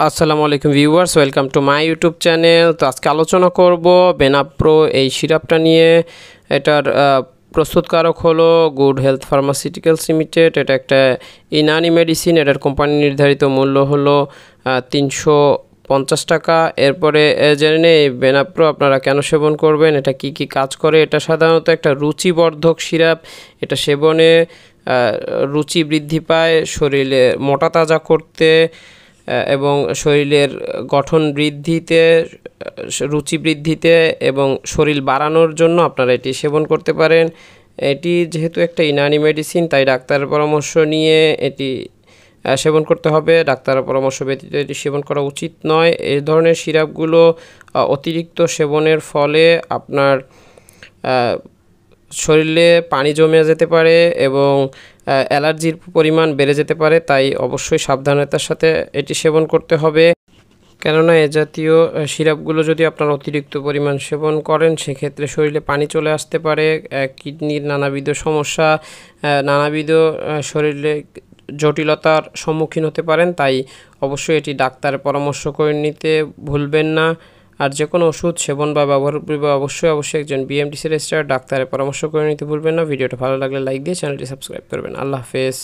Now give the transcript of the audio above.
আসসালামু আলাইকুম viewers, welcome to my YouTube channel. তো আজকে আলোচনা করব বেনাপ্রো এই সিরাপটা নিয়ে। এটার প্রস্তুতকারক হলো গুড হেলথ ফার্মাসিউটিক্যালস লিমিটেড। এটা একটা ইনানি মেডিসিন। এটার কোম্পানি নির্ধারিত মূল্য হলো 350 টাকা। এরপরে জেনে নেই বেনাপ্রো আপনারা কেন সেবন করবেন, এটা কি কি কাজ করে। এটা সাধারণত একটা রুচিবর্ধক সিরাপ। এটা সেবনে রুচি বৃদ্ধি পায়, শরীরে মোটা তাজা করতে এবং শরীরের গঠন বৃদ্ধিতে, রুচি বৃদ্ধিতে এবং শরীর বাড়ানোর জন্য আপনারা এটি সেবন করতে পারেন। এটি যেহেতু একটা ইনানি মেডিসিন, তাই ডাক্তারের পরামর্শ নিয়ে এটি সেবন করতে হবে। ডাক্তারের পরামর্শ ব্যতীত এটি সেবন করা উচিত নয়। এই ধরনের সিরাপগুলো অতিরিক্ত সেবনের ফলে আপনার শরীরে পানি জমে যেতে পারে এবং অ্যালার্জির পরিমাণ বেড়ে যেতে পারে। তাই অবশ্যই সাবধানতার সাথে এটি সেবন করতে হবে, কেননা এ জাতীয় সিরাপগুলো যদি আপনারা অতিরিক্ত পরিমাণ সেবন করেন, সেক্ষেত্রে শরীরে পানি চলে আসতে পারে, কিডনির নানাবিধ সমস্যা, নানাবিধ শরীরে জটিলতার সম্মুখীন হতে পারেন। তাই অবশ্যই এটি ডাক্তারের পরামর্শ করে নিতে ভুলবেন না। আর যে কোনো ওষুধ সেবন বা ব্যবহার পূর্বে অবশ্যই একজন বিএমডিসি রেজিস্টার্ড ডাক্তারের পরামর্শ করে নিতে ভুলবেন না। ভিডিওটা ভালো লাগলে লাইক দিয়ে চ্যানেলটি সাবস্ক্রাইব করবেন। আল্লাহ হাফেজ।